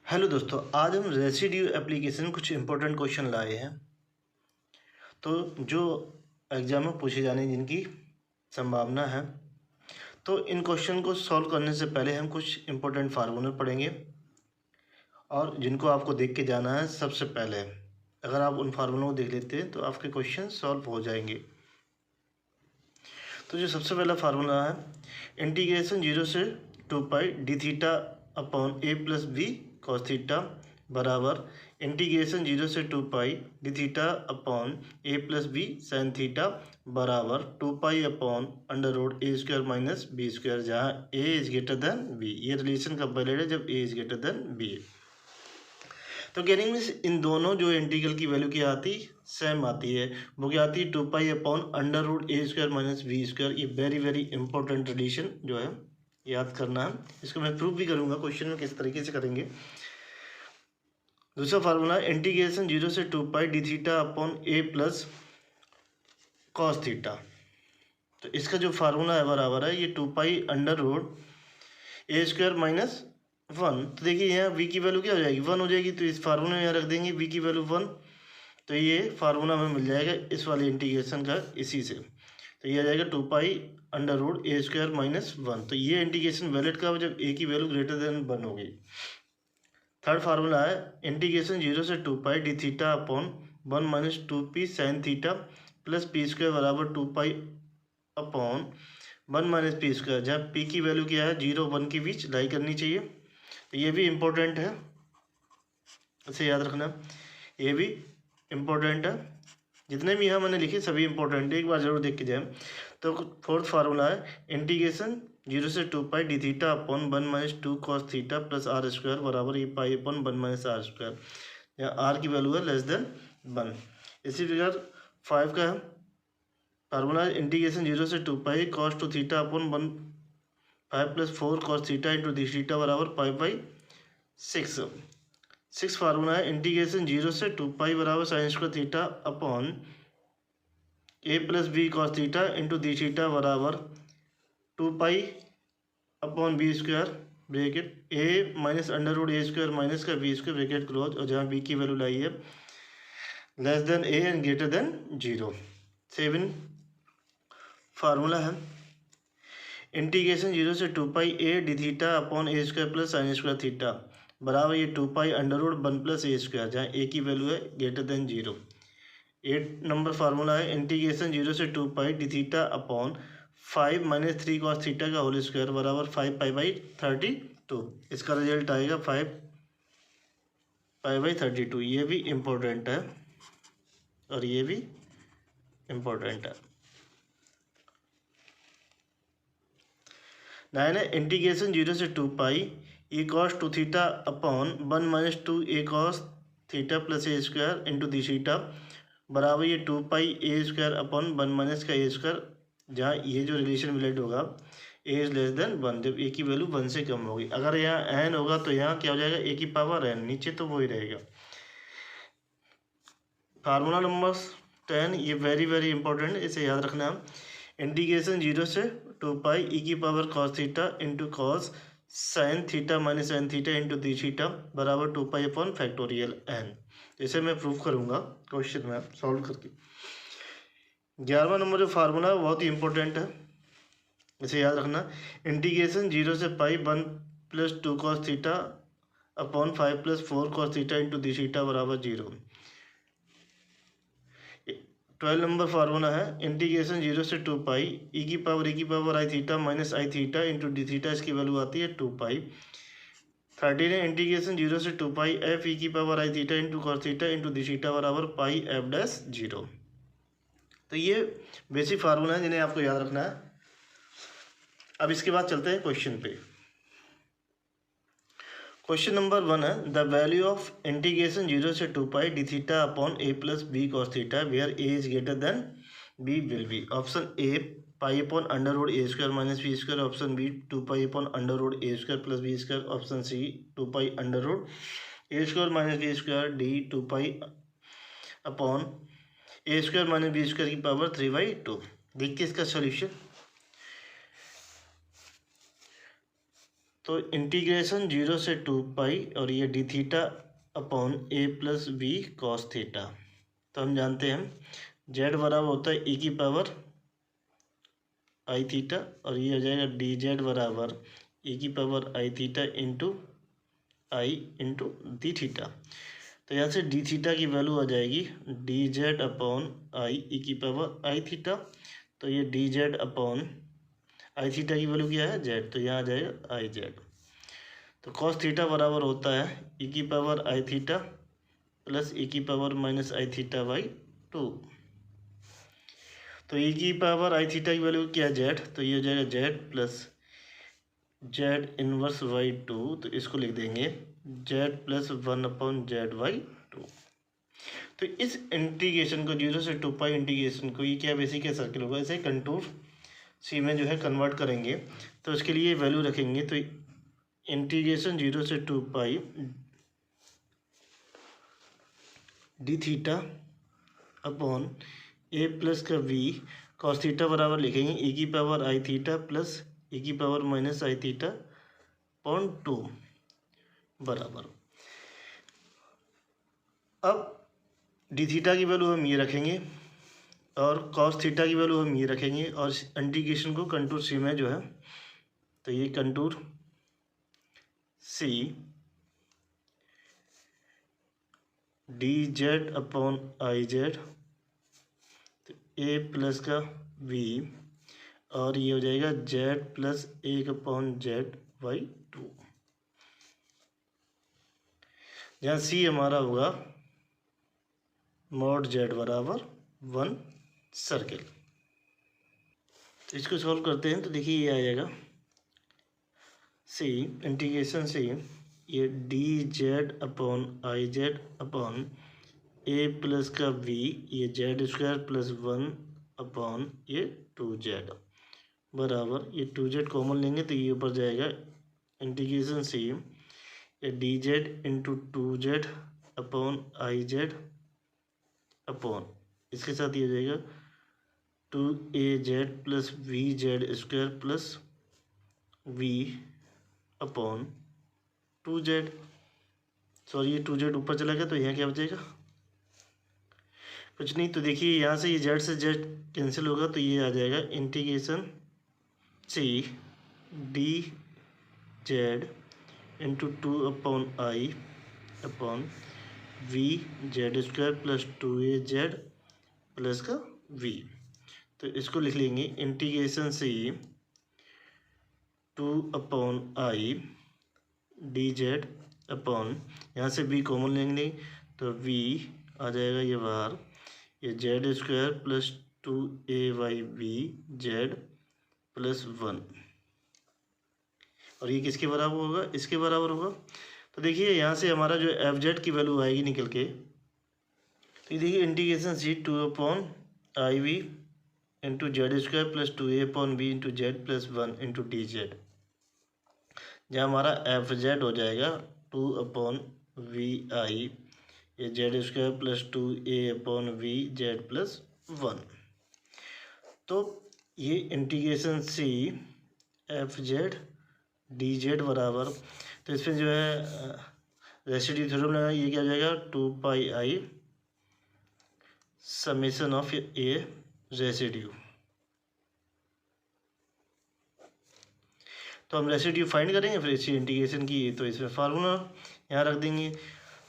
Hello दोस्तों, आज हम रेसिड्यू एप्लीकेशन कुछ इंपॉर्टेंट क्वेश्चन लाए हैं। तो जो एग्जाम में पूछे जाने जिनकी संभावना है, तो इन क्वेश्चन को सॉल्व करने से पहले हम कुछ इंपॉर्टेंट फार्मूले पढ़ेंगे और जिनको आपको देख के जाना है सबसे पहले। अगर आप उन फार्मूलों को देख लेते हैं तो आपके क्वेश्चन सॉल्व हो जाएंगे। तो जो सबसे पहला फार्मूला है, इंटीग्रेशन 0 से 2 pi D theta upon A plus B cos theta बराबर इंटीग्रेशन 0 से 2 pi D theta upon A plus B sign theta बराबर 2 pi upon under root A square minus B square, जहाँ ए इज ग्रेटर देन बी। ये relation कब valid है? जब ए is greater than B. तो कहने मीन्स इन दोनों जो इंटीग्रल की वैल्यू क्या आती सेम आती है। वो क्या आती है? 2 pi upon under root A square minus B square. ये वेरी वेरी इंपॉर्टेंट रिलेशन जो है याद करना है। इसको मैं प्रूव भी करूंगा क्वेश्चन में किस तरीके से करेंगे। दूसरा फार्मूला इंटीग्रेशन 0 से 2 pi D theta upon A plus cos theta. तो इसका जो फार्मूला है बराबर है ये 2 pi under root A square minus 1। तो देखिए यहाँ v की वैल्यू क्या हो जाएगी? 1 हो जाएगी। तो इस फार्मूले में यहाँ रख देंगे v की वैल्यू 1। तो ये फार्मूला हमें मिल जाएगा इस वाले इंटीग्रेशन का इसी से। तो ये आ जाएगा 2 pi under root A square minus 1। तो ये इंटीग्रेशन वैलिड का जब a की वैल्यू ग्रेटर देन 1 होगी। थर्ड फार्मूला है इंटीग्रेशन 0 से 2 pi D theta upon 1 minus 2p sine theta plus P square बराबर 2 pi upon 1 minus P square, जहाँ p की वैल्यू क्या है 0 1 के बीच लाई करनी चाहिए। तो ये भी इम्पोर्टेंट है, इसे याद रखना। ये भी इम्पोर्टेंट है। जितने भी यहाँ मैंने लिखे सभी इम्पोर्टेंट है, एक बार जरूर देख के जाए। तो फोर्थ फार्मूला है इंटीग्रेशन 0 से 2 pi D theta upon 1 minus 2 cos theta plus R square बराबर ये pi upon 1 minus R square, यहाँ आर की वैल्यू है लेस देन 1। इसी प्रकार 5 का फार्मूला है इंटीग्रेशन 0 से 2 pi cos 2 theta upon 5 plus 4 cos theta into D theta बराबर 5/6। 6 फार्मूला है इंटीग्रेशन 0 से 2 पाई बराबर sine square theta upon A plus B cos theta into D theta बराबर 2 pi upon B square bracket A minus under root A square minus का B square bracket close, और जहाँ B की value lie है less than A and greater than 0। 7 formula है integration 0 से 2 pi A D theta upon A square plus sine square theta बराबर ये 2 pi under root 1 plus A square, जहाँ A की वैल्यू है ग्रेटर देन 0। 8 नंबर फार्मूला है integration 0 से 2 pi D theta upon 5 minus 3 cos theta का whole square बराबर 5 पाई/32। इसका रिजल्ट आएगा 5 पाई/32। ये भी इम्पोर्टेंट है और ये भी इम्पोर्टेंट है। 9 है इंटीग्रेशन 0 से 2 pi A cos 2 theta upon 1 minus 2 A cos theta plus A square into D theta बराबर ये 2 pi A square upon 1 minus का ए स्क्वायर, जहाँ ये जो रिलेशन रिलेट होगा ए इज लेस देन 1 जब ए की वैल्यू 1 से कम होगी। अगर यहाँ एन होगा तो यहाँ क्या हो जाएगा? ए की पावर एन, नीचे तो वही रहेगा। फार्मूला नंबर 10 ये वेरी वेरी इंपॉर्टेंट, इसे याद रखना। इंटीग्रेशन 0 से 2 पाई ई की power cos theta into cos sine theta minus sine theta into D theta बराबर 2 पाई अपॉन फैक्टोरियल एन। इसे मैं प्रूफ करूंगा क्वेश्चन में सॉल्व करके। 11वां नंबर जो फार्मूला है बहुत ही इंपॉर्टेंट है, इसे याद रखना। इंटीग्रेशन 0 से pi 1 plus 2 cos theta upon 5 plus 4 cos theta into D theta बराबर 0। 12 नंबर फार्मूला है इंटीग्रेशन 0 से 2 पाई ई की power I theta minus I theta into D theta, इसकी वैल्यू आती है 2 पाई। 13 है इंटीग्रेशन 0 से 2 पाई एफ ई की power I theta into cos theta into D theta बराबर पाई एफ डैश 0। तो ये बेसिक फार्मूला है जिन्हें आपको याद रखना है। अब इसके बाद चलते हैं क्वेश्चन पे। क्वेश्चन नंबर 1 है द वैल्यू ऑफ इंटीग्रेशन 0 से 2 pi D theta upon A plus B cos theta where A is greater than B will be. Option A pi upon under root A square minus B square, option B 2 pi upon under root A square plus B square, option C 2 pi under root A square minus B square, D 2 pi upon A square minus B square की power 3/2। देखिए इसका solution. तो integration 0 से 2 पाई और ये D theta upon A plus B cos theta. तो हम जानते हैं जेड बराबर होता है ई की पावर आई थीटा और ये हो जाएगा डी जेड बराबर ई की power I theta into I into D theta. तो यहाँ से डी थीटा की वैल्यू आ जाएगी डी जेड अपॉन आई ई की पावर आई थीटा। तो ये डी जेड अपॉन आई थीटा की वैल्यू क्या है जेड, तो यहाँ आ जाएगा आई जेड। तो कॉस थीटा बराबर होता है ई की पावर आई थीटा प्लस ई की power minus I theta by 2। तो ई की पावर आई थीटा की वैल्यू क्या है जेड, तो ये हो जाएगा Z plus Z inverse by 2। तो इसको लिख देंगे जेड प्लस 1/z/2। तो इस इंटीग्रेशन को 0 से 2 पाई इंटीग्रेशन को ये क्या बेसिक है सर्किल होगा, इसे कंटूर सी में जो है कन्वर्ट करेंगे। तो उसके लिए वैल्यू रखेंगे। तो इंटीग्रेशन 0 से 2 pi D theta upon A plus का वी कॉस थीटा बराबर लिखेंगे ई की पावर आई थीटा प्लस ई की पावर माइनस आई थीटा अपॉन 2 बराबर। अब डी थीटा की वैल्यू हम ये रखेंगे और कॉस थीटा की वैल्यू हम ये रखेंगे और इंटीग्रेशन को कंटूर सी में जो है, तो ये contour C D Z upon I Z तो ए प्लस का वी और ये हो जाएगा जेड प्लस 1/z/2, जहाँ सी हमारा होगा मॉड जेड बराबर 1 सर्किल। तो इसको सॉल्व करते हैं। तो देखिए ये आ जाएगा सी इंटीग्रेशन सी ये D Z upon I Z upon A plus का वी ये जेड स्क्वायर प्लस 1 अपॉन ये 2z बराबर ये 2z कॉमन लेंगे तो ये ऊपर जाएगा इंटीग्रेशन सी ये D Z into 2z upon I Z upon इसके साथ ये हो जाएगा 2az plus V Z square plus V upon 2z। Sorry ये 2z ऊपर चला गया तो यहाँ क्या बचेगा कुछ नहीं। तो देखिए यहाँ से ये जेड से जेड कैंसिल होगा तो ये आ जाएगा integration C D Z into 2/i upon V Z square plus 2az plus का वी। तो इसको लिख लेंगे integration C 2/i D Z upon यहाँ से v कॉमन लेंगे तो v आ जाएगा ये बाहर ये Z square plus 2a/v Z plus 1 और ये किसके बराबर होगा इसके बराबर होगा। तो देखिए यहाँ से हमारा जो एफ जेड की वैल्यू आएगी निकल के। तो ये देखिए integration C 2/i/v into Z square plus 2a/v into Z plus 1 into D Z, जहाँ हमारा एफ जेड हो जाएगा 2/vi ये Z square plus 2a/v Z plus 1। तो ये integration C F Z D Z बराबर, तो इसमें जो है रेसिड्यू थ्योरम लगा ये क्या हो जाएगा 2πi summation of A residue. तो हम रेसिड्यू फाइंड करेंगे फिर इसी इंटीग्रेशन की। तो इसमें फार्मूला यहाँ रख देंगे।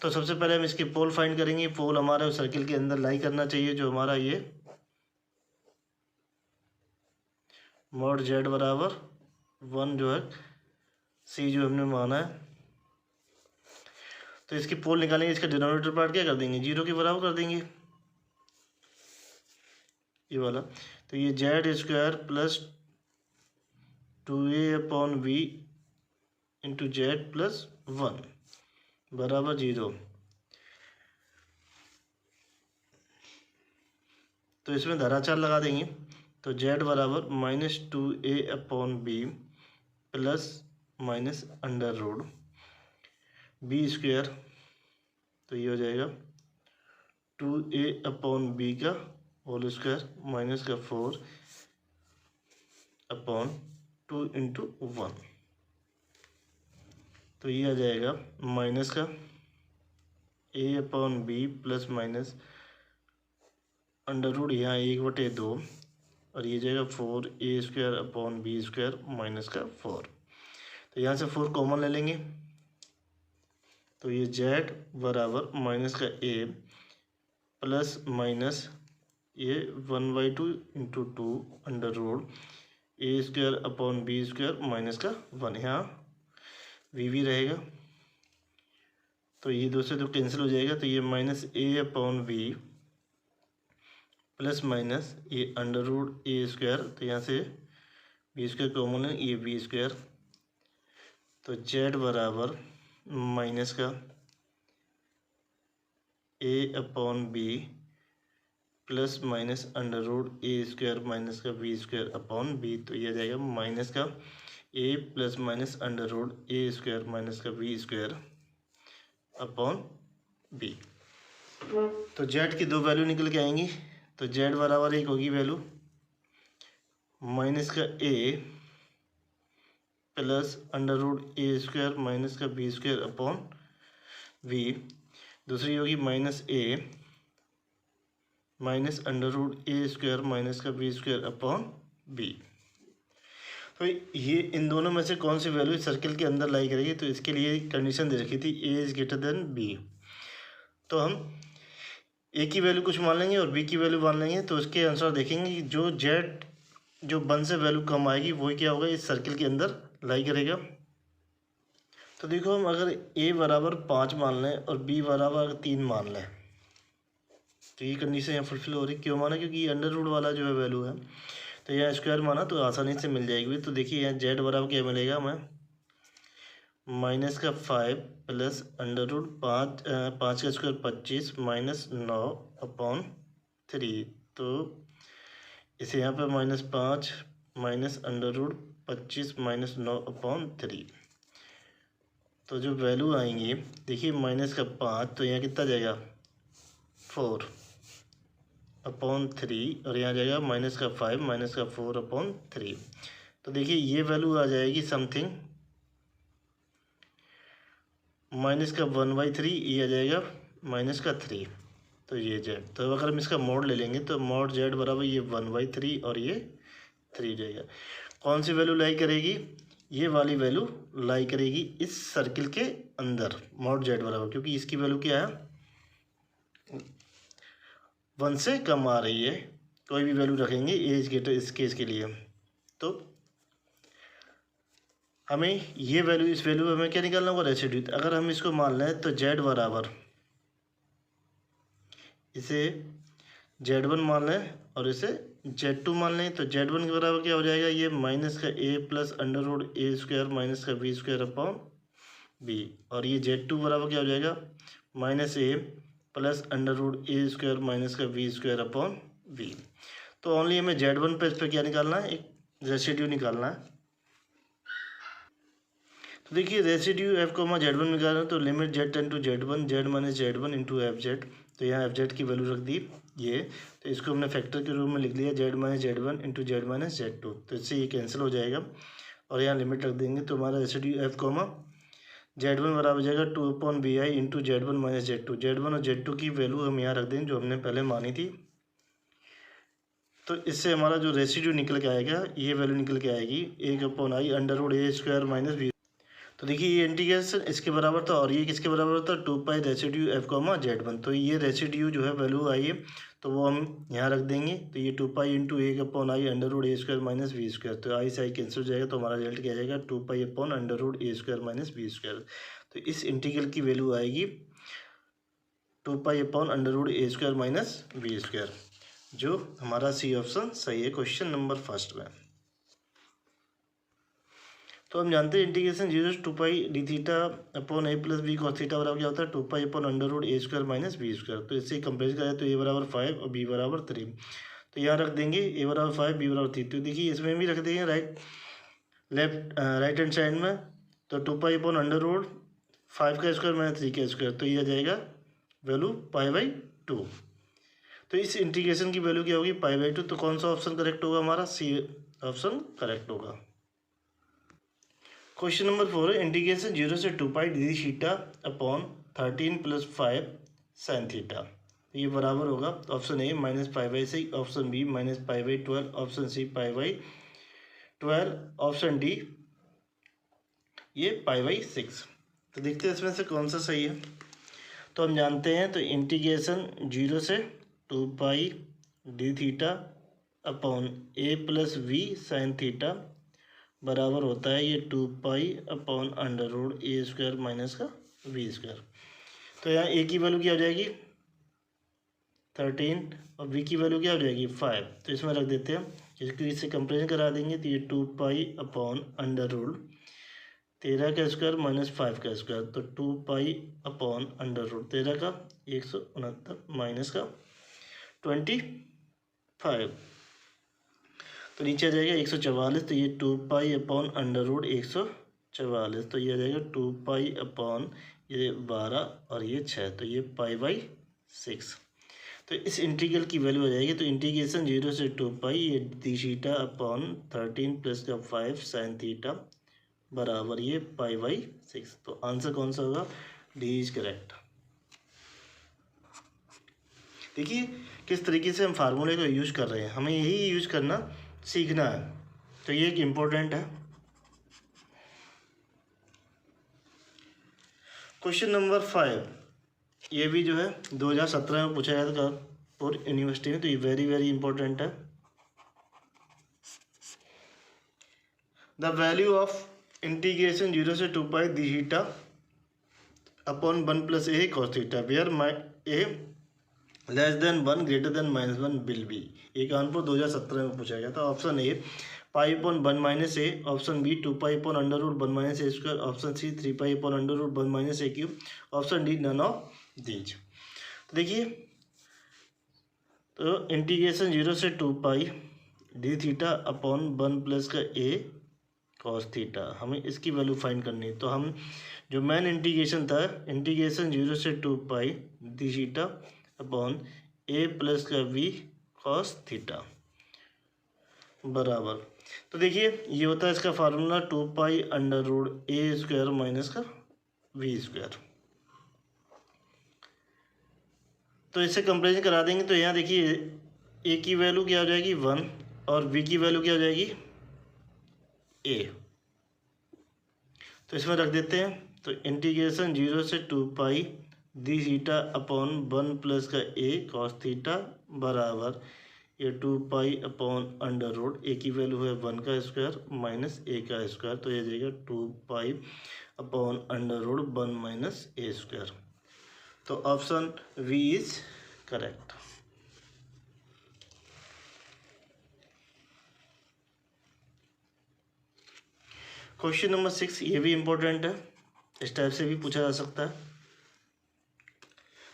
तो सबसे पहले हम इसके पोल फाइंड करेंगे। पोल हमारा उस सर्किल के अंदर लाई करना चाहिए जो हमारा ये मॉड जेड बराबर 1 जो है सी जो हमने माना है। तो इसके पोल निकालेंगे, इसका डिनोमिनेटर पार्ट क्या कर देंगे 0 के बराबर कर देंगे ये वाला। तो ये Z square plus 2a/v into Z plus 1 बराबर 0। तो इसमें धराचार लगा देंगे। तो जेड बराबर -2a/b plus minus under root B square, तो ये हो जाएगा 2a/b का होल स्क्वायर माइनस का 4/2 इंटू 1 तो ये आ जाएगा माइनस का a/b plus minus under root यहाँ 1/2 और ये जाएगा 4a² माइनस का 4। तो यहाँ से 4 कॉमन ले लेंगे तो ये z बराबर माइनस का a प्लस माइनस ये 1/2 into 2 under root a² minus का 1। यहाँ v रहेगा तो ये 2 से 2 कैंसिल हो जाएगा तो ये माइनस a/v प्लस माइनस ये अंडर रूट a²। तो यहाँ से b² कॉमन है, ये b²। तो z बराबर माइनस का a/b plus minus under root a² minus का b²/b। तो ये आ जाएगा माइनस का a plus minus under root a² minus का b²/b। तो z की 2 वैल्यू निकल के आएंगी। तो z बराबर एक होगी वैल्यू माइनस का a plus under root a² minus का b²/b। दूसरी होगी minus a minus under root a² minus का b²/b। तो ये इन दोनों में से कौन सी वैल्यू सर्किल के अंदर लाई करेगी? तो इसके लिए कंडीशन दे रखी थी a <> b। तो हम a की वैल्यू कुछ मान लेंगे और b की वैल्यू मान लेंगे। तो उसके अनुसार देखेंगे कि जो z जो 1 से वैल्यू कम आएगी वही क्या होगा, इस सर्किल के अंदर लाई करेगा। तो देखो हम अगर a बराबर 5 मान लें और b बराबर 3 मान लें तो ये कंडीशन यहाँ फुलफिल हो रही। क्यों माना? क्योंकि ये अंडर रूट वाला जो है वैल्यू है तो यहाँ स्क्वायर माना तो आसानी से मिल जाएगी। तो देखिए यहाँ z बराबर क्या मिलेगा हमें, माइनस का 5 प्लस अंडर रूट 5 का स्क्वायर 25 माइनस 9/3। तो इसे यहाँ पे -5 माइनस अंडर रूट 25 माइनस 9/3। तो जो वैल्यू आएंगी देखिए माइनस का 5 तो यहाँ कितना जाएगा 4/3 और यहाँ जाएगा माइनस का 5 माइनस का 4/3। तो देखिए ये वैल्यू आ जाएगी समथिंग माइनस का 1/3, ये आ जाएगा माइनस का 3। तो ये z, तो अगर हम इसका मोड ले लेंगे तो मोड z बराबर ये 1/3 और ये 3 जाएगा। कौन सी वैल्यू लाई करेगी? ये वाली वैल्यू लाई करेगी इस सर्किल के अंदर मोड z बराबर, क्योंकि इसकी वैल्यू क्या है 1 से कम आ रही है। कोई भी वैल्यू रखेंगे एज गेटर इस केस के लिए। तो हमें ये वैल्यू, इस वैल्यू हमें क्या निकालना होगा, रेसिड्यू। अगर हम इसको मान लें तो z बराबर इसे z1 मान लें और इसे z2 मान लें तो z1 के बराबर क्या हो जाएगा, ये माइनस का a plus under root a² minus का b²/b। और ये z2 बराबर क्या हो जाएगा, minus a plus under root a² minus का b²/b। तो ओनली हमें z1 पे इस पर क्या निकालना है, एक रेसिड्यू निकालना है। तो देखिए रेसिड्यू f को हम z1 निकालना है तो limit z tend to z1 z minus z1 into fz। तो यहाँ fz की वैल्यू रख दी ये, तो इसको हमने फैक्टर के रूप में लिख लिया z minus z1 into z minus z2। तो इससे ये कैंसिल हो जाएगा और यहाँ लिमिट रख देंगे तो हमारा रेसिड्यू f को z1 बराबर हो जाएगा 2/bi into z1 minus z2। z1 और z2 की वैल्यू हम यहाँ रख देंगे जो हमने पहले मानी थी। तो इससे हमारा जो रेसिड्यू निकल के आएगा ये वैल्यू निकल के आएगी 1/i under root a² minus b। तो देखिए ये इंटीग्रेशन इसके बराबर था और ये किसके बराबर था, 2π रेसिड्यू f z1। तो ये रेसिड्यू जो है वैल्यू आई है तो वो हम यहाँ रख देंगे। तो ये 2π into 1/i under root a² minus b²। तो आई से आई कैंसिल हो जाएगा तो हमारा रिजल्ट क्या आ जाएगा 2π under root a² minus b²। तो इस इंटीग्रल की वैल्यू आएगी 2π under root a² minus b², जो हमारा सी ऑप्शन सही है क्वेश्चन नंबर फर्स्ट में। तो हम जानते हैं इंटीग्रेशन 0 से 2π D theta upon a plus b cos theta बराबर क्या होता है 2π upon under root a² minus b²। तो इससे कंपेयर करें तो a बराबर 5 और b बराबर 3। तो यहाँ रख देंगे a बराबर 5 b बराबर 3। तो देखिए इसमें भी रख देंगे राइट हैंड साइड में तो 2π अपॉन अंडर रूट 5 का स्क्वायर माइनस 3 का स्क्वायर। तो ये आ जाएगा वैल्यू π/2। तो इस इंटीग्रेशन की वैल्यू क्या होगी π/2। तो कौन सा ऑप्शन करेक्ट होगा, हमारा सी ऑप्शन करेक्ट होगा। क्वेश्चन नंबर 4 है इंटीग्रेशन 0 से 2 pi D theta upon 13 + 5 sine theta. ये बराबर होगा option A -π/6, option B -π/12, option C π/12, option D ये π/6। तो देखते हैं इसमें से कौन सा सही है। तो हम जानते हैं तो इंटीग्रेशन 0 से 2 pi D theta upon a + v sine theta बराबर होता है ये 2 पाई अपॉन √a² माइनस का v²। तो यहाँ a की वैल्यू क्या हो जाएगी 13 और v की वैल्यू क्या हो जाएगी 5। तो इसमें रख देते हैं, इसको इससे कंपेरिजन करा देंगे तो ये 2 पाई अपॉन √13 का स्क्वायर माइनस 5 का स्क्वायर। तो 2 पाई अपॉन √13 का 169 माइनस का 25। तो नीचे आ जाएगा 144। तो ये 2 पाई अपॉन √144। तो ये आ जाएगा 2 पाई अपॉन ये 12 और ये 6। तो ये π/6। तो इस इंटीग्रल की वैल्यू आ जाएगी। तो इंटीग्रेशन 0 से 2 पाई ये डी थीटा अपॉन 13 + का 5 साइन थीटा बराबर ये π/6। तो आंसर कौन सा होगा, डी इज करेक्ट। देखिए किस तरीके से हम फार्मूले को यूज कर रहे हैं, हमें यही यूज करना सीखना है। तो ये एक इम्पोर्टेंट है। क्वेश्चन नंबर 5 ये भी जो है 2017 में पूछा गया था कानपुर यूनिवर्सिटी में। तो ये वेरी वेरी इंपॉर्टेंट है। द वैल्यू ऑफ इंटीग्रेशन 0 से 2 pi D theta upon 1 + a cos theta where a <1 greater than -1 will be. ये कानपुर 2017 में पूछा गया था। Option A π/1 - a, option B 2 pi upon √1 - a², option C 3 pi upon √1 - a³, option D none of these. तो देखिए तो integration 0 से 2 pi D theta upon 1 + का a cos थीटा, हमें इसकी वैल्यू फाइंड करनी है। तो हम जो मेन इंटीग्रेशन था इंटीग्रेशन 0 से 2 pi D theta upon a + का v cos थीटा बराबर। तो देखिए ये होता है इसका फार्मूला 2 पाई √a² माइनस का v²। तो इससे कंपेरिजन करा देंगे। तो यहाँ देखिए a की वैल्यू क्या हो जाएगी 1 और v की वैल्यू क्या हो जाएगी a। तो इसमें रख देते हैं। तो इंटीग्रेशन 0 से 2 पाई डी थीटा अपॉन 1 + का a cos थीटा बराबर ये 2 पाई अपॉन √a की वैल्यू है 1 का स्क्वायर माइनस a का स्क्वायर। तो ये जाएगा 2 पाई अपॉन √1 - a²। तो option V is correct. Question number 6 ये भी इम्पोर्टेंट है, इस टाइप से भी पूछा जा सकता है।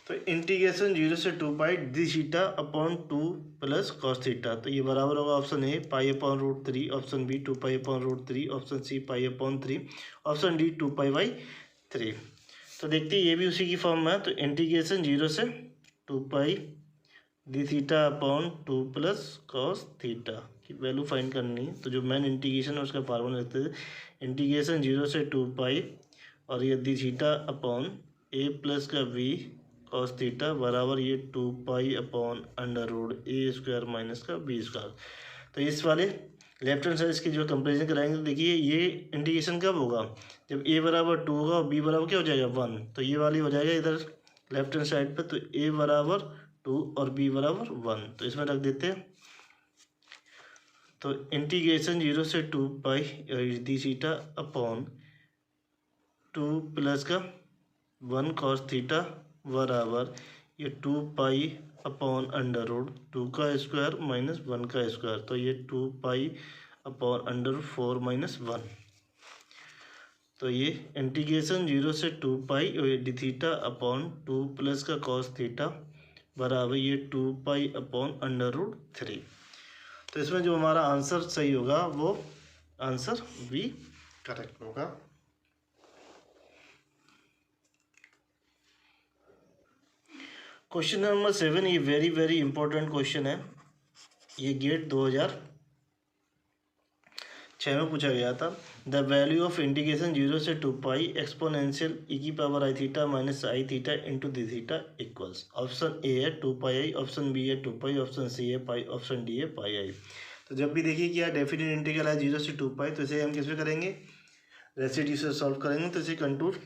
तो इंटीग्रेशन 0 से 2 pi D theta upon 2 + cos theta. तो ये बराबर होगा ऑप्शन ए π/√3, ऑप्शन बी 2 पाई/√3, ऑप्शन सी π/3, ऑप्शन डी 2 π/3। तो देखते हैं ये भी उसी की फॉर्म में है। तो इंटीग्रेशन 0 से 2 pi D theta upon 2 + cos theta की वैल्यू फाइंड करनी है। तो जो मेन इंटीग्रेशन है उसका फार्मूला रखते हैं इंटीग्रेशन 0 से 2 पाई और ये डी थीटा अपॉन a + का v cos थीटा बराबर ये 2 पाई अपॉन √a² माइनस का v²। तो इस वाले लेफ्ट हैंड साइड इसकी जो कंपेरिजन कराएंगे तो देखिए ये इंटीग्रेशन कब होगा जब a बराबर 2 होगा और b बराबर क्या हो जाएगा 1। तो ये वाली हो जाएगा इधर लेफ्ट हैंड साइड पे। तो a बराबर 2 और b बराबर 1। तो इसमें रख देते हैं। तो इंटीग्रेशन 0 से 2 पाई डी थीटा अपॉन 2 + का 1 cos थीटा बराबर ये 2 पाई अपॉन √2 का स्क्वायर माइनस 1 का स्क्वायर। तो ये 2 पाई अपॉन √4 - 1। तो ये इंटीग्रेशन 0 से 2 पाई डी थीटा अपॉन 2 + का cos थीटा बराबर ये 2 पाई अपॉन √3। तो इसमें जो हमारा आंसर सही होगा वो आंसर बी करेक्ट होगा। क्वेश्चन नंबर 7 ये वेरी वेरी इंपॉर्टेंट क्वेश्चन है। ये गेट 2006 6 में पूछा गया था द वैल्यू ऑफ इंटीग्रेशन 0 से 2 पाई एक्सपोनेंशियल ई की power I theta minus I theta into D theta equals. Option A है 2 पाई आई, ऑप्शन बी है 2 पाई, ऑप्शन सी है पाई, ऑप्शन डी है पाई आई। तो जब भी देखिए कि यार डेफिनेट इंटीग्रल है 0 से 2 पाई, तो इसे हम किस में करेंगे, रेसिड्यू से सॉल्व करेंगे, तो इसे कंटूर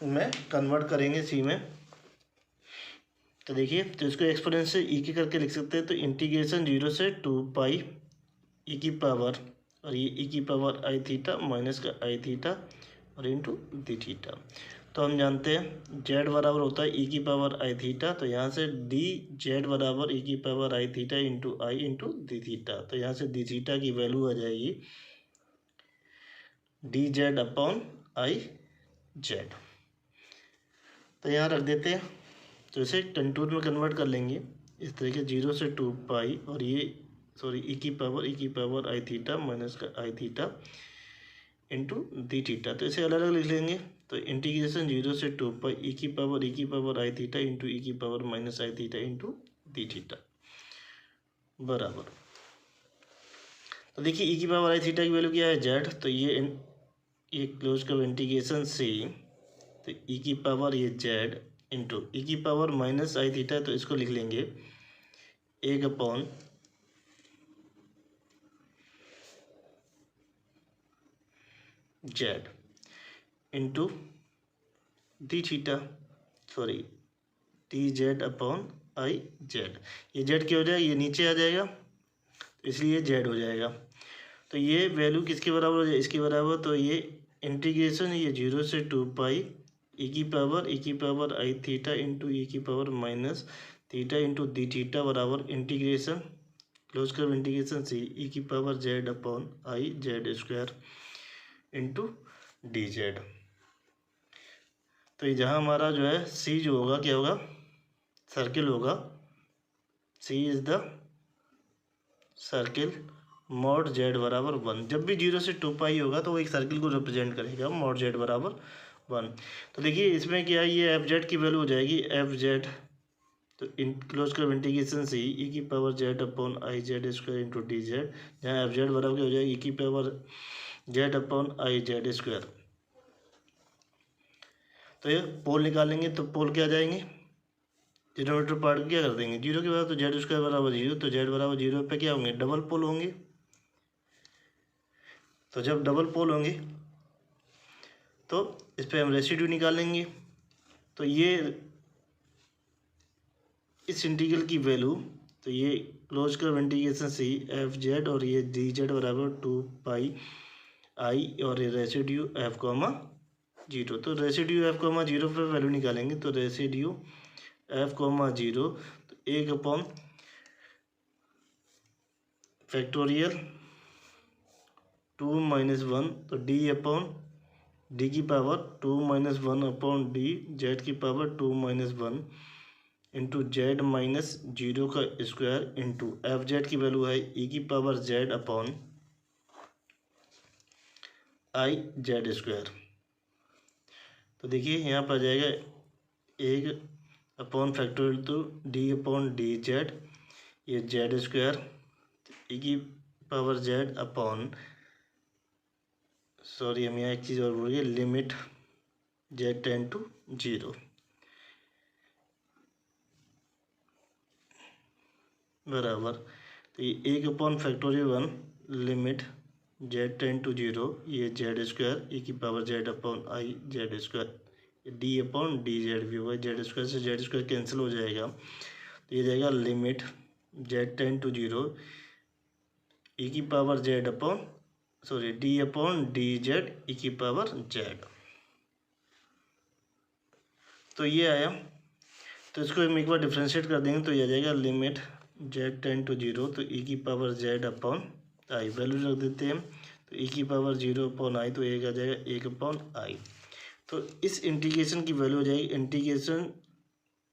में कन्वर्ट करेंगे सी में। तो देखिए, तो इसको एक्सपोनेंशियल ई के करके लिख सकते हैं, तो इंटीग्रेशन 0 से 2 पाई ई की पावर, और ये ई की पावर आई थीटा माइनस का आई थीटा और इंटू डी थीटा। तो हम जानते हैं जेड बराबर होता है ई की पावर आई थीटा, तो यहाँ से डी जेड बराबर ई की power I theta into I into D theta. तो यहाँ से डी थीटा की वैल्यू आ जाएगी D Z upon I Z. तो यहाँ रख देते हैं, तो इसे कंटूर में कन्वर्ट कर लेंगे इस तरीके 0 से 2 पाई, और ये सॉरी ई की पावर आई थीटा माइनस का आई थीटा इंटू डी थीटा। तो इसे अलग अलग लिख लेंगे, तो इंटीग्रेशन 0 से 2 पाई ई की power I theta into E की पावर माइनस आई थीटा इंटू डी थीटा बराबर। तो देखिए ई की पावर आई थीटा की वैल्यू क्या है, जेड, तो ये क्लोज कर इंटीग्रेशन सी, तो ई की पावर ये जेड इंटू ई की पावर माइनस आई थीटा, तो इसको लिख लेंगे 1 upon Z into D theta, sorry D Z upon I Z. ये जेड क्या हो जाएगा, ये नीचे आ जाएगा, इसलिए जेड हो जाएगा। तो ये वैल्यू किसके बराबर हो जाए, इसके बराबर। तो ये इंटीग्रेशन ये 0 से 2 पाई ई की power I theta into E की power minus theta into D theta बराबर इंटीग्रेशन क्लोज कर इंटीग्रेशन सी ई की power Z upon I Z square into D Z. तो ये जहाँ हमारा जो है सी जो होगा क्या होगा, सर्किल होगा, C is the circle mod Z बराबर 1। जब भी 0 से 2 पाई होगा तो वो एक सर्किल को रिप्रेजेंट करेगा मॉड जेड बराबर 1। तो देखिए इसमें क्या है, ये एफ जेड की वैल्यू हो जाएगी एफ जेड, तो क्लोज कर इंटीग्रेशन सी ई की power Z upon I Z square into D Z, जहाँ एफ जेड बराबर क्या हो जाएगी ई की power Z upon I Z square. तो ये पोल निकालेंगे, तो पोल क्या आ जाएंगे, डिनोमिनेटर पार्ट क्या कर देंगे, 0 के बाद, तो जेड स्क्वायर बराबर 0, तो जेड बराबर 0 पे क्या होंगे, डबल पोल होंगे। तो जब डबल पोल होंगे तो इस पर हम रेसिड्यू निकालेंगे। तो ये इस इंटीग्रल की वैल्यू, तो ये क्लोज कर इंटीग्रेशन सी एफ जेड और ये डी जेड बराबर 2 पाई आई और ये रेसिड्यू एफ कॉमा 0। तो रेसिड्यू एफ कॉमा 0 पर वैल्यू निकालेंगे, तो रेसिड्यू एफ कॉमा 0, तो 1 अपॉन फैक्टोरियल 2 माइनस 1, तो डी अपॉन डी की power 2 minus 1 upon D Z की power 2 minus 1 into Z minus 0 का स्क्वायर इंटू एफ जेड की वैल्यू है ई की power Z upon I Z square. तो देखिए यहाँ पर आ जाएगा 1 अपॉन फैक्टोरियल तो डी अपॉन डी जेड, ये जेड स्क्वायर ई की पावर जेड अपॉन, सॉरी हम यहाँ एक चीज़ और भूल गए, लिमिट जेड टेंड टू 0 बराबर। तो ये 1 upon factorial 1 limit Z tend to 0, ये जेड स्क्वायर ई की power Z upon I Z square, D upon D Z भी होगा, जेड स्क्वायर से जेड स्क्वायर कैंसिल हो जाएगा, तो ये जाएगा limit Z tend to 0 E की power Z upon, sorry D upon D Z E की पावर जेड। तो ये आया, तो इसको हम एक बार डिफ्रेंशिएट कर देंगे, तो ये आ जाएगा लिमिट जेड टेंड टू 0, तो ई की पावर जेड अपॉन आई, वैल्यू रख देते हैं, तो ई की पावर 0 अपॉन आई, तो एक आ जाएगा 1 अपॉन आई। तो इस इंटीग्रेशन की वैल्यू हो जाएगी इंटीग्रेशन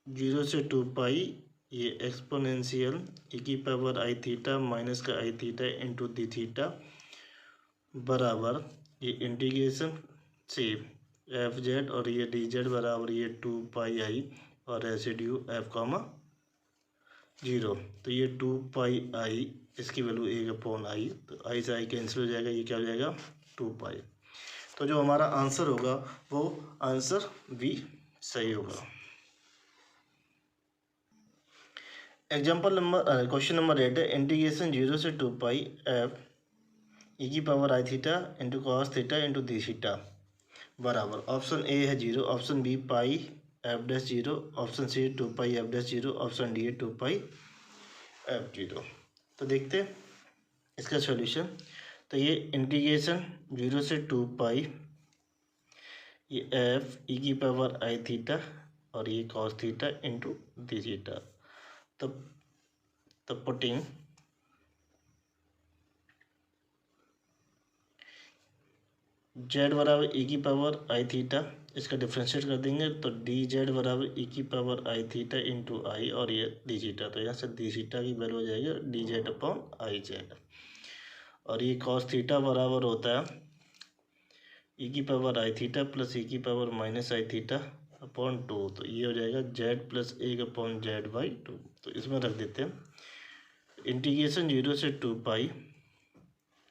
0 से 2 पाई ये एक्सपोनेंशियल ई की पावर आई थीटा माइनस का आई थीटा इंटू डी थीटा बराबर ये इंटीग्रेशन से एफ जेड और ये डी जेड बराबर ये 2 पाई आई और रेसिड्यू एफ कॉमा 0, तो ये 2 पाई आई इसकी वैल्यू 1/i, तो i से i कैंसिल हो जाएगा, ये क्या हो जाएगा 2 पाई। तो जो हमारा आंसर होगा वो आंसर बी सही होगा। एग्जाम्पल नंबर क्वेश्चन नंबर 8 है इंटीग्रेशन 0 से 2 pi F e⁻i theta into cos theta into D theta बराबर, ऑप्शन ए है 0, option B pi F dash 0, option C 2 pi F dash 0, option D है 2 pi F 0। तो देखते हैं इसका solution. तो ये इंटीग्रेशन 0 से 2 पाई ये एफ e⁻i थीटा और ये cos theta into D theta. तब पुटिंग जेड बराबर e⁻i थीटा, इसका डिफ्रेंशिएट कर देंगे तो डी जेड बराबर e⁻i थीटा इंटू आई और ये डी थीटा। तो यहाँ से डी थीटा की वैल्यू हो जाएगी D Z upon I Z, और ये कॉस थीटा बराबर होता है e⁻i theta plus e⁻−i theta upon 2। तो ये हो जाएगा जेड प्लस 1/z/2। तो इसमें रख देते हैं इंटीग्रेशन 0 से 2 पाई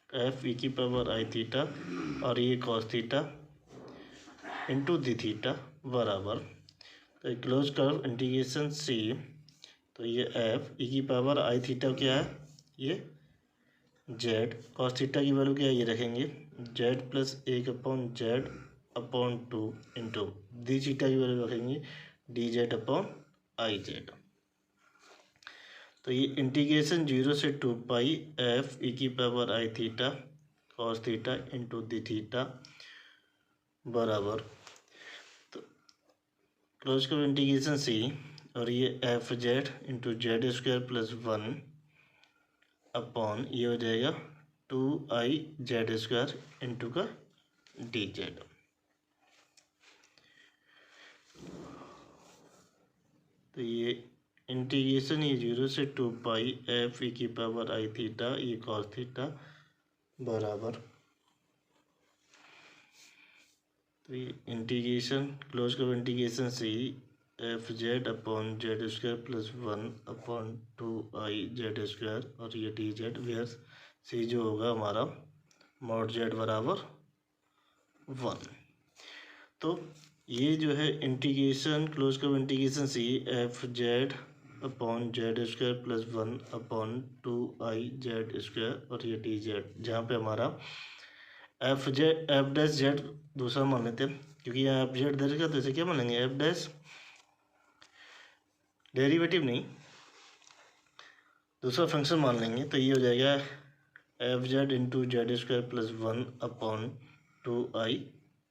एफ e⁻i थीटा और ये cos theta into D theta बराबर, तो क्लोज कर्व इंटीग्रेशन सी। तो ये एफ e⁻i थीटा क्या है, ये जेड, कॉस थीटा की वैल्यू क्या है ये रखेंगे Z plus 1/z/2 into D theta की वैल्यू रखेंगे D Z upon I Z. तो ये इंटीग्रेशन 0 से 2 pi F e⁻i theta cos theta into D theta बराबर, तो क्लोज करो इंटीग्रेशन सी और ये F Z into Z square plus 1 upon ये हो जाएगा 2i जेड स्क्वायर इंटू का डी जेड। तो ये इंटीग्रेशन ये 0 से 2 पाई एफ e⁻i थीटा ये कॉस थीटा बराबर, तो ये इंटीग्रेशन क्लोज करो integration C F Z upon Z square plus 1 upon 2i Z square और ये डी जेड, वेयर सी जो होगा हमारा मॉड जेड बराबर 1। तो ये जो है इंटीग्रेशन क्लोज करो integration C F Z upon Z square plus 1 upon 2i Z square और ये डी जेड, जहाँ पे हमारा एफ डैश जेड दूसरा मान लेते हैं क्योंकि यहाँ एफ जेड दे रखा, तो इसे क्या मानेंगे एफ डैश डेरिवेटिव नहीं दूसरा फंक्शन मान लेंगे। तो ये हो जाएगा F Z into Z square plus 1 upon 2i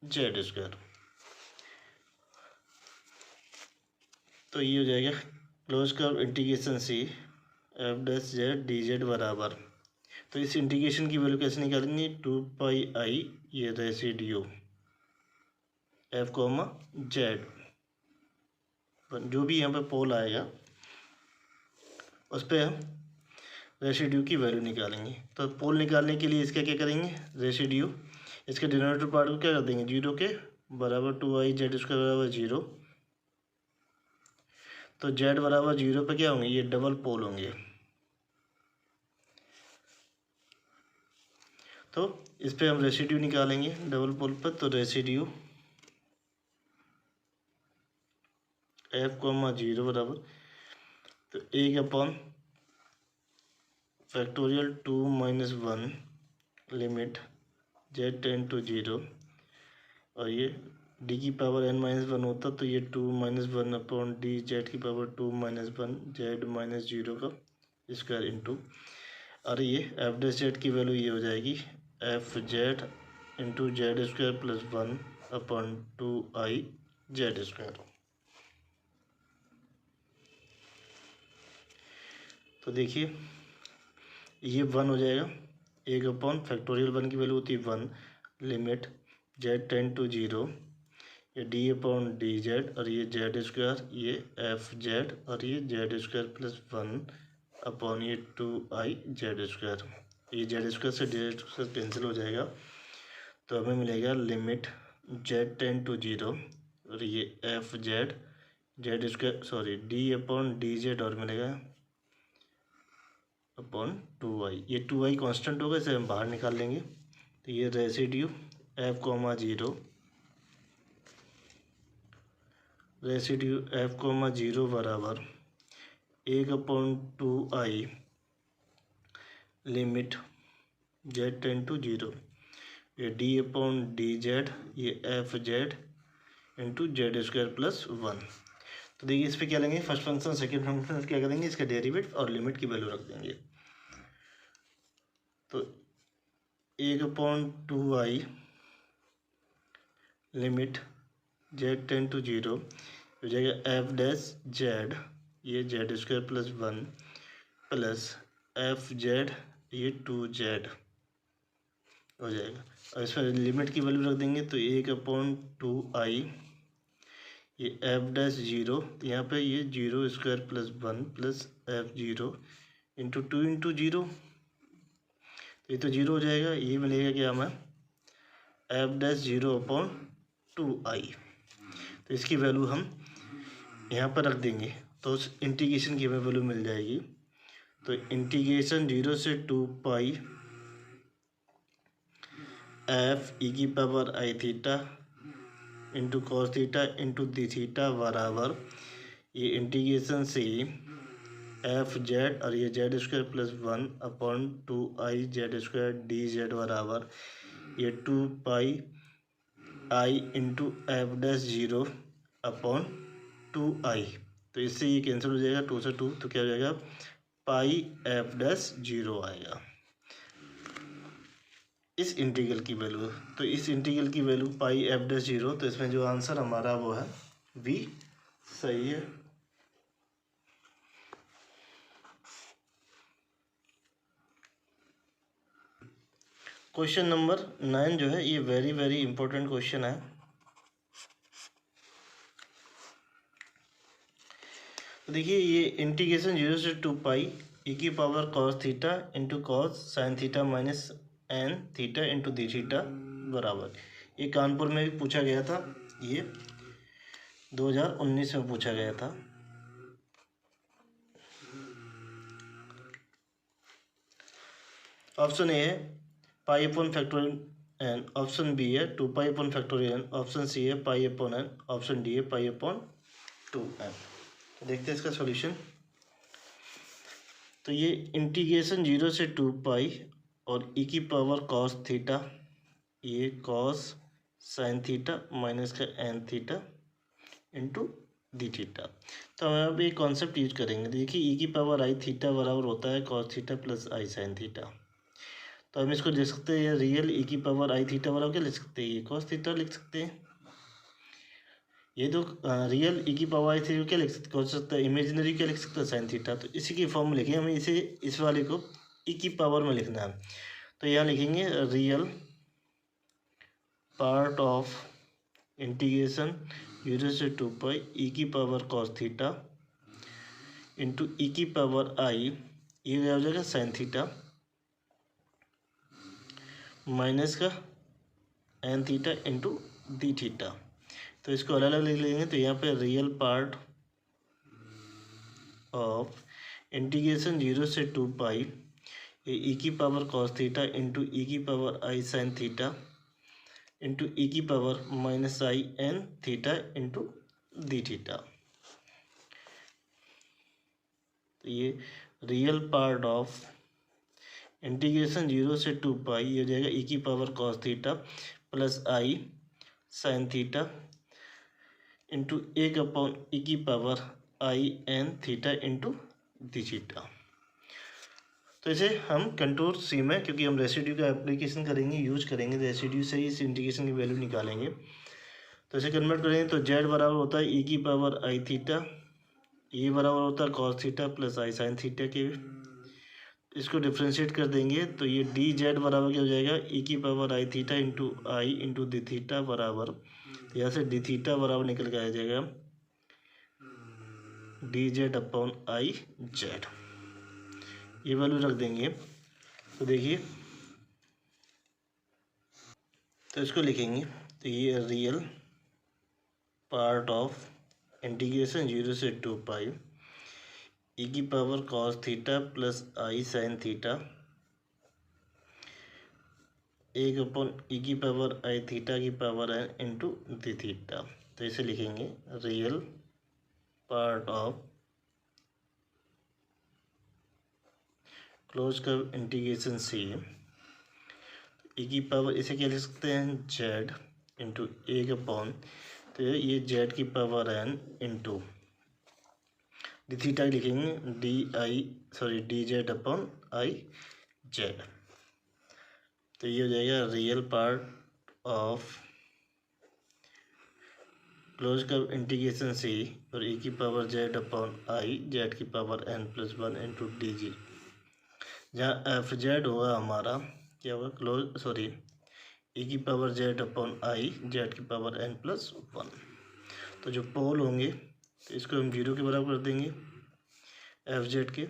Z square. तो ये हो जाएगा क्लोज कर्व इंटीग्रेशन सी F dash Z D Z बराबर, तो इस इंटीग्रेशन की वैल्यू कैसे निकालेंगे 2 पाई ये रेसिड्यू एफ कोमा जेड, जो भी यहाँ पे पोल आएगा उस पर हम रेसिड्यू की वैल्यू निकालेंगे। तो पोल निकालने के लिए इसका क्या करेंगे रेसिड्यू, इसके डिनोमिनेटर पार्ट को क्या कर देंगे 0 के बराबर 2i जेड स्क्वायर बराबर 0। तो जेड बराबर 0 पे क्या होंगे ये डबल पोल होंगे, तो इस पे हम रेसिड्यू निकालेंगे डबल पोल पर। तो रेसिड्यू एफ कोमा 0 बराबर, तो 1/फैक्टोरियल 2 - 1 लिमिट जेड टेन टू 0 और ये डी की पावर n-1 होता तो ये 2 - 1 अपॉन डी जेड की पावर 2 - 1 जेड -0 का स्क्वायर इंटू, और ये एफ डैश जेड की वैल्यू ये हो जाएगी F Z into Z square plus 1 upon 2i Z square. तो देखिए ये 1 हो जाएगा 1/फैक्टोरियल 1 की वैल्यू होती है 1 लिमिट जेड टेन टू 0 ये डी अपॉन डी जेड और ये जेड स्क्वायर ये एफ जेड और ये जेड स्क्वायर प्लस 1 अपॉन ये 2i जेड स्क्वायर। ये जेड स्क्वायर से जेड स्क्वायर कैंसिल हो जाएगा, तो हमें मिलेगा लिमिट जेड टेन टू 0 और ये F Z Z square D upon D Z और मिलेगा अपॉन 2i। ये 2i कांस्टेंट होगा, इसे हम बाहर निकाल लेंगे। तो ये residue f comma 0, residue f comma 0 बराबर 1/2i limit z tend to 0। ये d अपॉन डी जेड, ये F Z into Z square plus 1। तो देखिए इस पर क्या लेंगे, फर्स्ट फंक्शन सेकंड फंक्शन क्या करेंगे, इसका डेरिवेटिव और लिमिट की वैल्यू रख देंगे। तो 1/2i limit Z tend to 0 हो जाएगा एफ डैश जेड, ये Z square plus 1 plus F Z, ये 2z हो जाएगा। और इसमें लिमिट की वैल्यू रख देंगे। तो 1/2i ये एफ डैश 0, तो यहाँ पे ये 0 square plus 1 plus F 0 into 2 into 0, तो ये तो 0 हो जाएगा। ये मिलेगा क्या हमें, एफ डैश 0/2i। तो इसकी वैल्यू हम यहाँ पर रख देंगे, तो उस इंटीग्रेशन की हमें वैल्यू मिल जाएगी। तो इंटीग्रेशन 0 से 2 एफ ई की power I theta into cos theta into D theta बराबर, ये इंटीग्रेशन से एफ जेड और ये Z square plus 1/2i Z square D Z बराबर ये 2 इंटू एफ डैश 0/2i। तो इससे ये कैंसिल हो जाएगा, 2 से 2, तो क्या हो जाएगा, एफ डैश 0 आएगा इस इंटीग्रल की वैल्यू। तो इस इंटीग्रल की वैल्यू एफ डैश 0, तो इसमें जो आंसर हमारा वो है वी सही है। क्वेश्चन नंबर 9 जो है ये वेरी वेरी इंपॉर्टेंट क्वेश्चन है। तो देखिए ये इंटीग्रेशन 0 से 2 ई की power cos theta into cos sine theta minus N theta into D theta बराबर, ये कानपुर में भी पूछा गया था, ये 2019 में पूछा गया था। ऑप्शन ए है pi upon factorial N, option B है 2 upon factorial N, option C है pi upon N, option D है पाई अपॉन 2n। तो देखते हैं इसका सॉल्यूशन। तो ये इंटीग्रेशन 0 से 2 और ई की पावर कॉस थीटा, ये कॉस साइन थीटा माइनस का N theta into D theta. तो हम यहाँ पे एक कॉन्सेप्ट यूज करेंगे। देखिए ई की पावर आई थीटा बराबर होता है cos theta plus I sine theta. तो हम इसको लिख सकते हैं रियल ई की पावर आई थीटा बराबर क्या लिख सकते हैं, ये कॉस थीटा लिख सकते हैं। ये तो रियल ई की पावर आई थीटा क्या लिख सकते हैं, इमेजिनरी क्या लिख सकते हैं, साइन थीटा। तो इसी की फॉर्म में लिखेंगे, हमें इसे इस वाले को ई की पावर में लिखना है। तो यहाँ लिखेंगे रियल पार्ट ऑफ इंटीग्रेशन 0 से 2 ई की power cos theta into E की पावर आई, ये क्या हो जाएगा साइन थीटा माइनस का N theta into D theta. तो इसको अलग अलग लिख लेंगे। तो यहाँ पे रियल पार्ट ऑफ इंटीग्रेशन 0 से 2 ये ई की power cos theta into E की power I sine theta into E की power minus I N theta into D theta. तो ये रियल पार्ट ऑफ इंटीग्रेशन 0 से 2 ये हो जाएगा ई की power cos theta plus I sine theta into 1 E की power I N theta into D theta. तो इसे हम कंट्रोल सी में, क्योंकि हम रेसिड्यू का एप्लीकेशन करेंगे, यूज करेंगे, रेसिड्यू से ही इस इंटीग्रेशन की वैल्यू निकालेंगे। तो इसे कन्वर्ट करेंगे तो जेड बराबर होता है ई की पावर आई थीटा, ये बराबर होता है cos theta plus I sine theta के। इसको डिफ्रेंशिएट कर देंगे तो ये डी जेड बराबर क्या हो जाएगा, ई की power I theta into I into D theta बराबर, तो यहाँ से डी थीटा बराबर निकल के आ जाएगा D Z upon I Z, ये वैल्यू रख देंगे। तो देखिए तो इसको लिखेंगे। तो ये रियल पार्ट ऑफ इंटीग्रेशन 0 से 2 ई की power cos theta plus I sine theta एक अपॉन ई की पावर आई थीटा की power N into D theta. तो इसे लिखेंगे real part of close curve integration C E की पावर, इसे क्या लिख सकते हैं जेड इंटू एक अपॉन, तो ये जेड की power N into D theta लिखेंगे D Z upon I Z. तो ये हो जाएगा real part of close curve integration C और ई की power Z upon I Z की power N plus one into D G, जहाँ एफ जेड होगा हमारा क्या होगा ई की power Z upon I Z की पावर एन प्लस वन। तो जो पोल होंगे तो इसको हम 0 के बराबर कर देंगे एफ जेड के।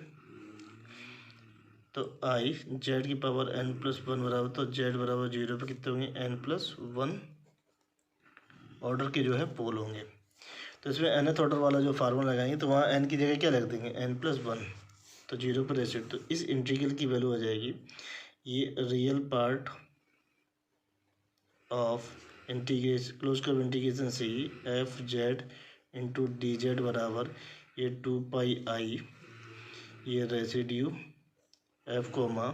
तो आई जेड की पावर एन प्लस वन बराबर, तो जेड बराबर 0 पे कितने होंगे एन प्लस वन ऑर्डर के जो है पोल होंगे। तो इसमें nth ऑर्डर वाला जो फार्मूला लगाएंगे तो वहाँ n की जगह क्या रख देंगे n प्लस वन, तो 0 पर रेसिड। तो इस इंटीग्रल की वैल्यू हो जाएगी ये real part of integration close curve integration C F Z into D Z बराबर ये 2πi ये रेसिड्यू एफ कोमा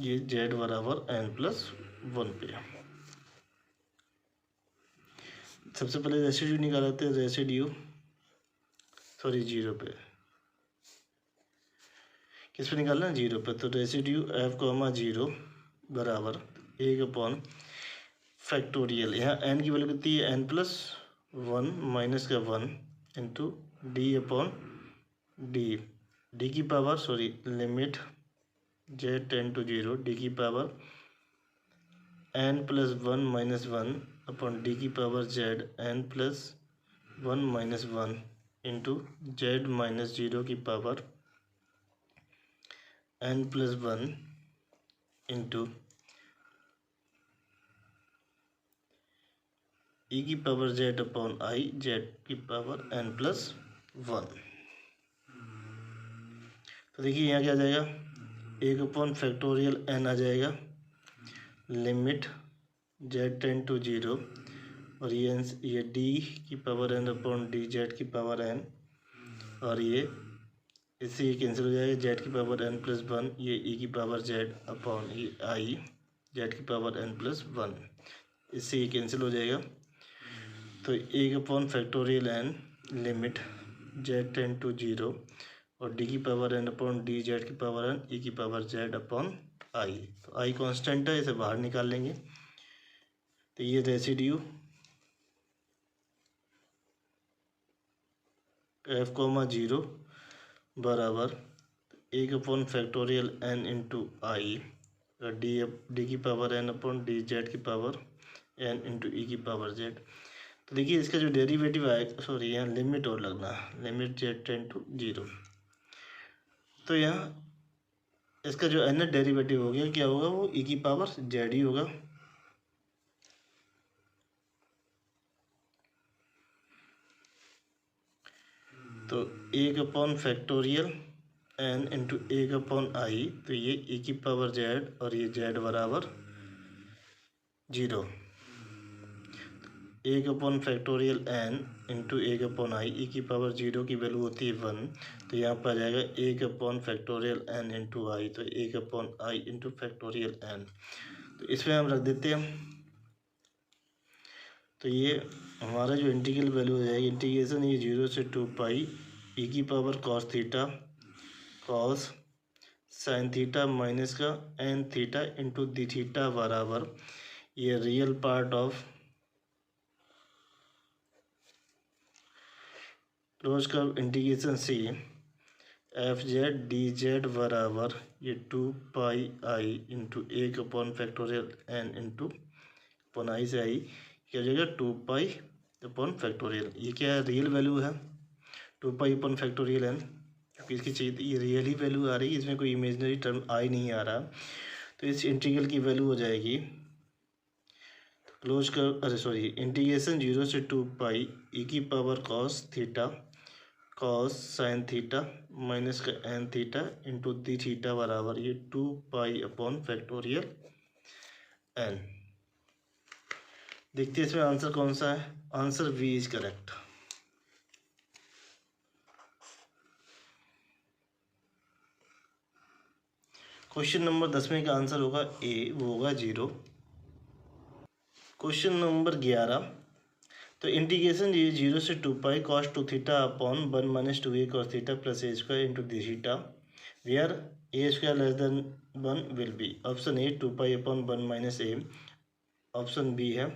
ये जेड बराबर n प्लस वन पे। सबसे पहले रेसिड्यू निकालते हैं, रेसिड्यू 0 पे, किस पे निकालना है 0 पे। तो रेसिड्यू एफ कोमा 0 बराबर एक अपॉन फैक्टोरियल, यहाँ n की वैल्यू कितनी है n प्लस वन माइनस का one into D upon D की power limit Z ten to 0 D की power n plus one minus one upon D की power Z n plus one minus one into Z minus 0 की power n plus one into E की power Z upon I Z की power n plus one. तो देखिए यहाँ क्या आ जाएगा एक अपॉन फैक्टोरियल n आ जाएगा लिमिट जेड टेन टू 0 और ये डी की power n upon D Z की पावर n और ये इससे ये कैंसिल हो जाएगा जेड की पावर n प्लस वन ये ई की पावर जेड अपॉन ये आई जेड की पावर n प्लस वन, इससे ये कैंसिल हो जाएगा। तो एक upon factorial n limit Z ten to 0 और डी की power n upon D Z की पावर n ई की पावर जेड अपॉन आई। तो आई कांस्टेंट है, इसे बाहर निकाल लेंगे। तो ये रेसिड्यू एफ कोमा 0 बराबर एक upon factorial n into I D की power n upon D Z की पावर n इंटू ई की पावर जेड। तो देखिए इसका जो डेरिवेटिव आएगा यहाँ लिमिट और लगना लिमिट जेड टेन टू 0। तो यहाँ इसका जो n डेरिवेटिव हो गया क्या होगा वो ई की पावर जेड ही होगा। तो एक अपॉन फैक्टोरियल n इंटू एक अपॉन आई, तो ये ई की पावर जेड और ये जेड बराबर 0। एक अपॉन फैक्टोरियल n इंटू एक अपॉन आई ई की पावर 0 की वैल्यू होती है 1, तो यहाँ पर आ जाएगा एक अपॉन फैक्टोरियल n इंटू आई, तो एक upon I into factorial n। तो इसमें हम रख देते हैं। तो ये हमारा जो इंटीग्रल वैल्यू हो जाएगी इंटीग्रेशन ये 0 से 2π ई की power cos theta cos sine theta minus का n theta into D theta बराबर ये real part of close curve integration C F Z D Z बराबर ये 2πi इंटू एक upon factorial n into upon i से i क्या हो जाएगा 2π अपॉन फैक्टोरियल। ये क्या है रियल वैल्यू है 2π अपॉन फैक्टोरियल n, क्योंकि इसकी चाहिए ये रियल ही वैल्यू आ रही है, इसमें कोई इमेजनरी टर्म आ ही नहीं आ रहा। तो इस इंटीग्रल की वैल्यू हो जाएगी क्लोज कर, अरे सॉरी, इंटीग्रेशन 0 से 2 पाई ई की power cos theta cos sine theta minus का N theta into D theta बराबर ये 2 पाई अपॉन फैक्टोरियल एन। देखते हैं इसमें आंसर कौन सा है। Answer B is correct. Question number 10 का आंसर होगा ए, वो होगा 0। क्वेश्चन नंबर 11, तो इंटीग्रेशन ये 0 से 2 pi cos 2 theta upon 1 minus 2 A cos theta plus A square into D theta where A square less than 1 will be. Option A 2 pi upon 1 minus A, option B है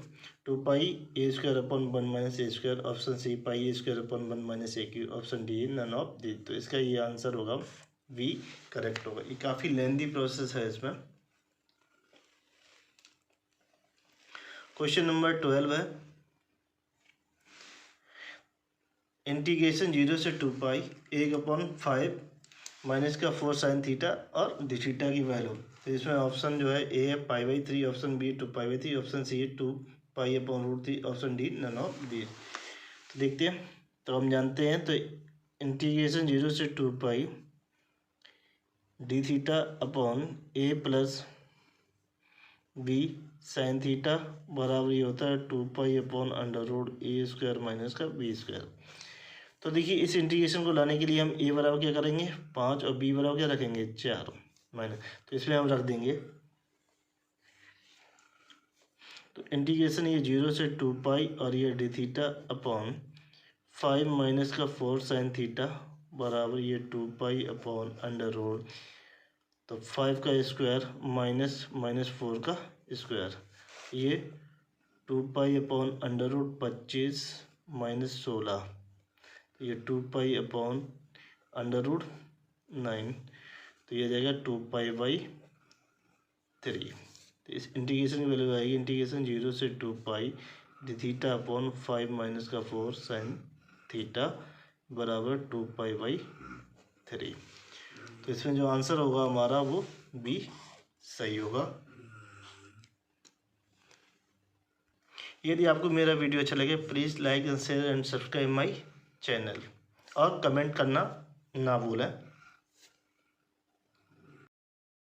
2 pi A square upon 1 minus A square, option C pi A square upon 1 minus A cube, option D none of the. तो इसका ये answer होगा we correct होगा। ये काफ़ी lengthy process है इसमें। क्वेश्चन नंबर 12 है, इंटीग्रेशन 0 से 2 पाई 1/5 माइनस का 4 साइन थीटा और डी थीटा की वैल्यू। तो इसमें ऑप्शन जो है ए है पाई/3, ऑप्शन बी 2 पाई/3, ऑप्शन सी है 2 pi upon √3, option D none of the. तो देखते हैं। तो हम जानते हैं, तो इंटीग्रेशन 0 से 2 pi D theta upon A plus B sign theta बराबर ये होता है 2 पाई अपॉन √a² माइनस का b²। तो देखिए इस इंटीग्रेशन को लाने के लिए हम a बराबर क्या करेंगे 5 और b बराबर क्या रखेंगे 4 माइनस। तो इसमें हम रख देंगे, तो इंटीग्रेशन ये 0 से 2 पाई और ये डी थीटा अपॉन 5 माइनस का 4 साइन थीटा बराबर ये 2 पाई अपॉन √, तो 5 का स्क्वायर माइनस 4 का स्क्वायर, ये 2 पाई अपॉन √25 माइनस 16, ये 2 पाई अपॉन √9, तो ये जाएगा 2 पाई/3। तो इस इंटीग्रेशन की वैल्यू आएगी इंटीग्रेशन 0 से 2 pi D theta upon 5 minus का 4 साइन थीटा बराबर 2 पाई/3। तो इसमें जो आंसर होगा हमारा वो बी सही होगा। यदि आपको मेरा वीडियो अच्छा लगे please like and share and subscribe my channel और कमेंट करना ना भूलें।